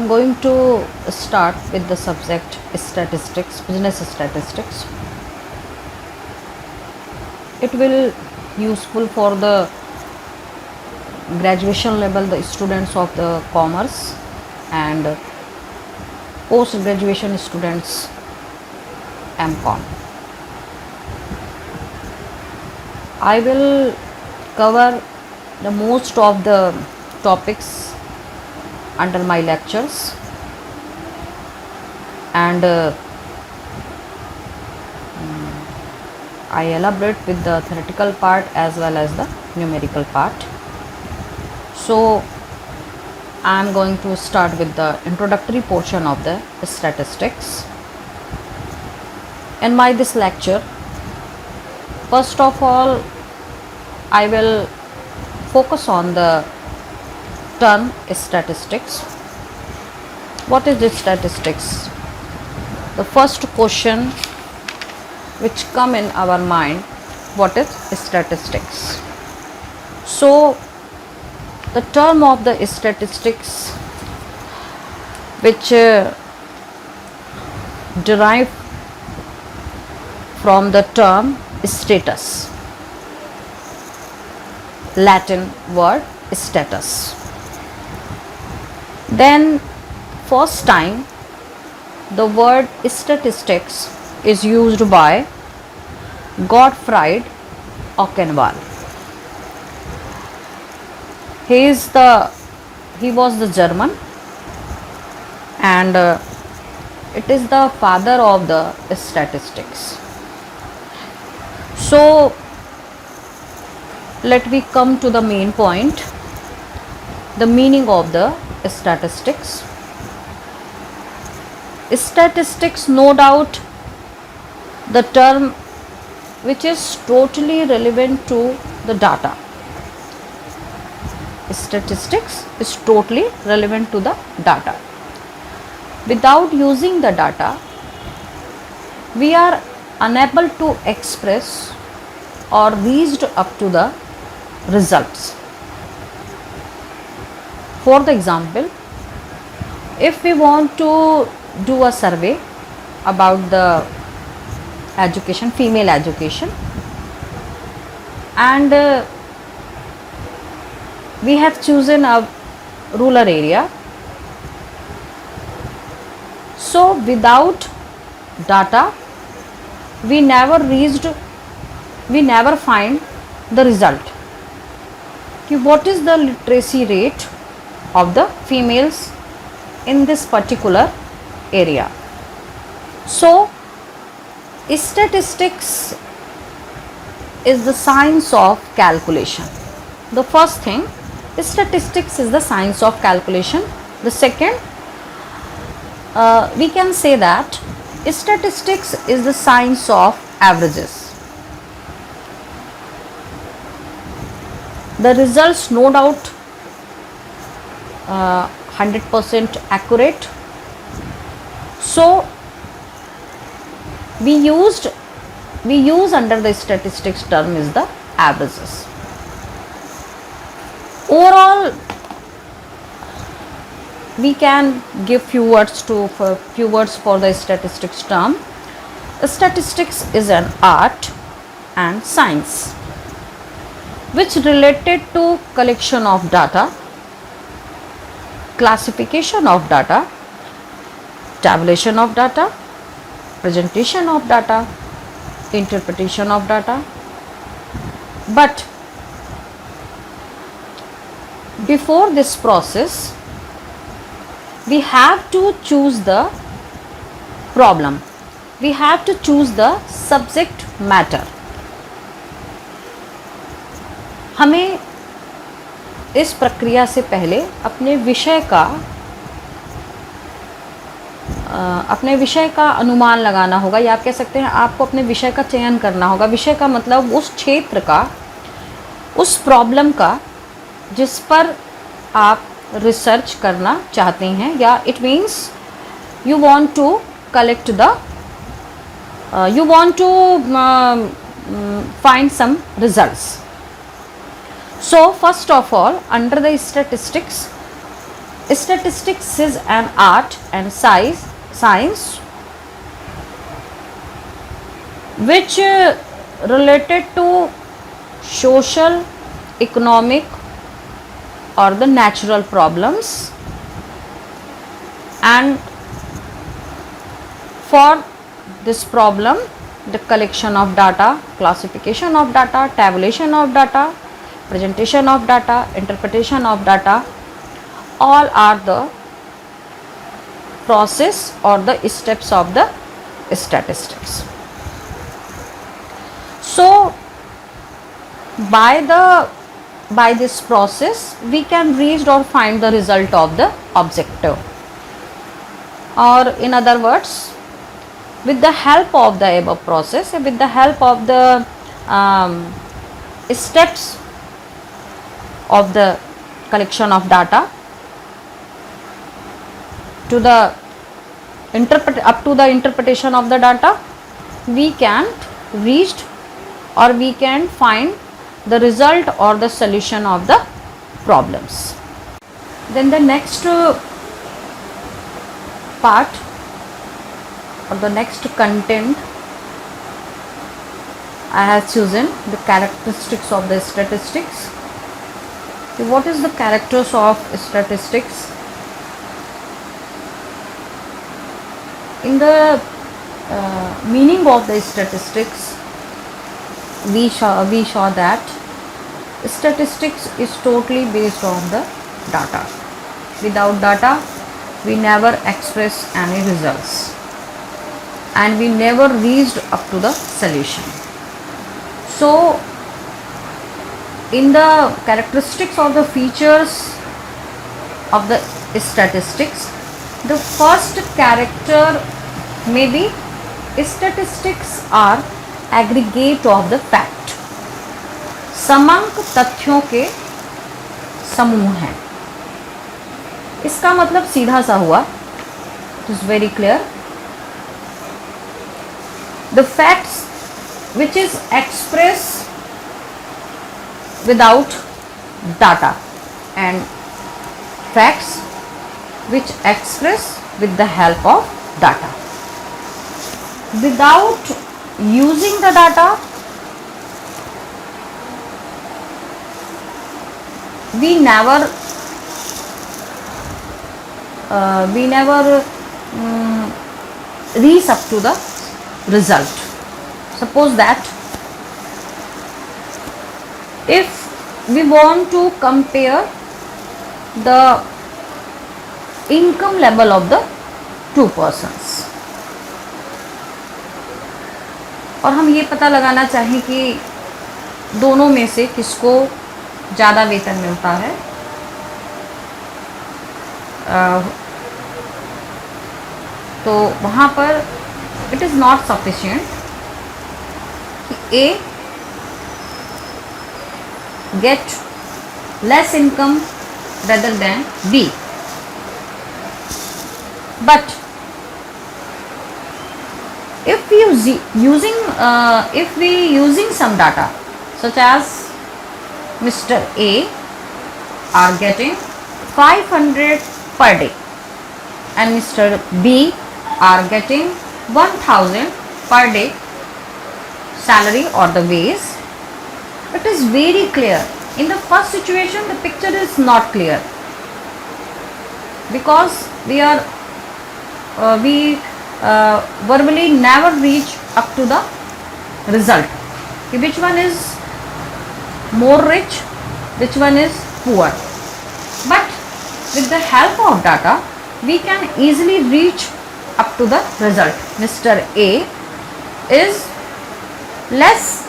I'm going to start with the subject statistics, business statistics. It will useful for the graduation level, the students of the commerce, and post graduation students MCOM. I will cover the most of the topics under my lectures, and I elaborate with the theoretical part as well as the numerical part. So I am going to start with the introductory portion of the statistics. In this lecture, first of all, I will focus on the term statistics. What is this statistics? The first question which come in our mind, what is statistics? So the term of the statistics, which derive from the term status, Latin word status. Then first time the word statistics is used by Gottfried Okenwald. He was the German, and it is the father of the statistics. So let me come to the main point, the meaning of the statistics. Statistics, no doubt, the term which is totally relevant to the data. Statistics is totally relevant to the data. Without using the data, we are unable to express or reached up to the results. For the example, if we want to do a survey about the education, female education, and we have chosen a rural area, so without data we never find the result. What is the literacy rate of the females in this particular area? So statistics is the science of calculation. The first thing, statistics is the science of calculation. The second, we can say that statistics is the science of averages. The results, no doubt, 100% accurate. So we use under the statistics term is the averages. Overall, we can give few words for the statistics term. Statistics is an art and science which related to collection of data, classification of data, tabulation of data, presentation of data, interpretation of data. But before this process, we have to choose the problem, we have to choose the subject matter. हमें इस प्रक्रिया से पहले अपने विषय का अनुमान लगाना होगा, या आप कह सकते हैं आपको अपने विषय का चयन करना होगा. विषय का मतलब उस क्षेत्र का, उस प्रॉब्लम का जिस पर आप रिसर्च करना चाहते हैं, या it means you want to collect the you want to find some results. So first of all, under the statistics Statistics is an art and science which related to social, economic or the natural problems, and for this problem the collection of data, classification of data, tabulation of data, presentation of data, interpretation of data, all are the process or the steps of the statistics. So by this process we can reach or find the result of the objective, or in other words, with the help of the above process, with the help of the steps of the collection of data to the up to the interpretation of the data, we can reach or we can find the result or the solution of the problems. Then the next part or the next content I have chosen the characteristics of the statistics. What is the characters of statistics? In the meaning of the statistics, we saw that statistics is totally based on the data. Without data we never express any results and we never reached up to the solution. So in the characteristics of the features of the statistics, the first character may be statistics are aggregate of the fact. समंक तथ्यों के समूह हैं. इसका मतलब सीधा सा हुआ, it is very clear. The facts which is expressed without data and facts which express with the help of data. Without using the data, we never reach up to the result. Suppose that if we want to compare the income level of the two persons और हम ये पता लगाना चाहें कि दोनों में से किसको ज़्यादा वेतन मिलता है, तो वहाँ पर इट इज़ नॉट सफिशिएंट कि a get less income rather than B. But if we using some data such as Mr. A are getting 500 per day and Mr. B are getting 1000 per day salary or the wage, it is very clear. In the first situation the picture is not clear because we verbally never reach up to the result. Which one is more rich, which one is poor? But with the help of data we can easily reach up to the result. Mr. A is less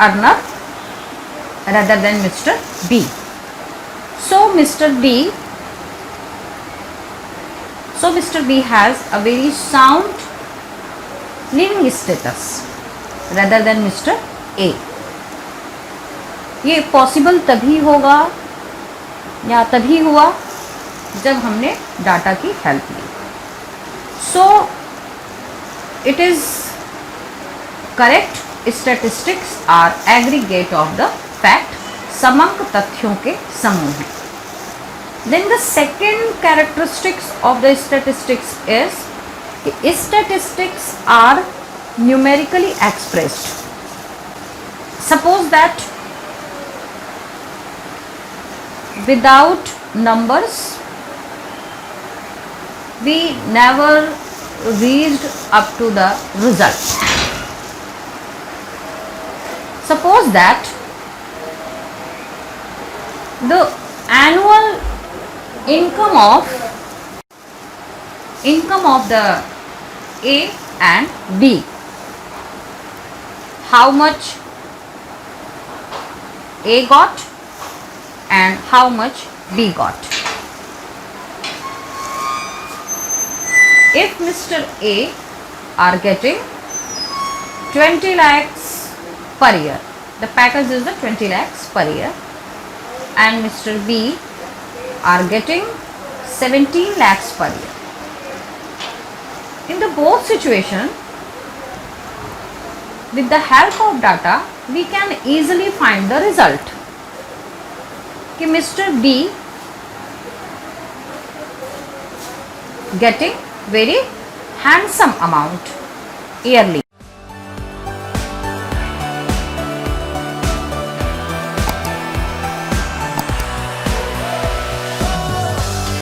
earner rather than Mr. B. So Mr. B has a very sound living status rather than Mr. A. ये possible तभी होगा या तभी हुआ जब हमने data की help ली. So it is correct. Statistics are aggregate of the fact. समंक तथ्यों के समूह हैं. Then the second characteristics of the statistics is statistics are numerically expressed. Suppose that without numbers we never reached up to the result. Suppose that the annual income of the A and B, how much A got and how much B got. If Mr. A are getting 20 lakhs per year, the package is the 20 lakhs per year, and Mr. B are getting 17 lakhs per year. In the both situation, with the help of data, we can easily find the result. कि Mr. B getting very handsome amount yearly.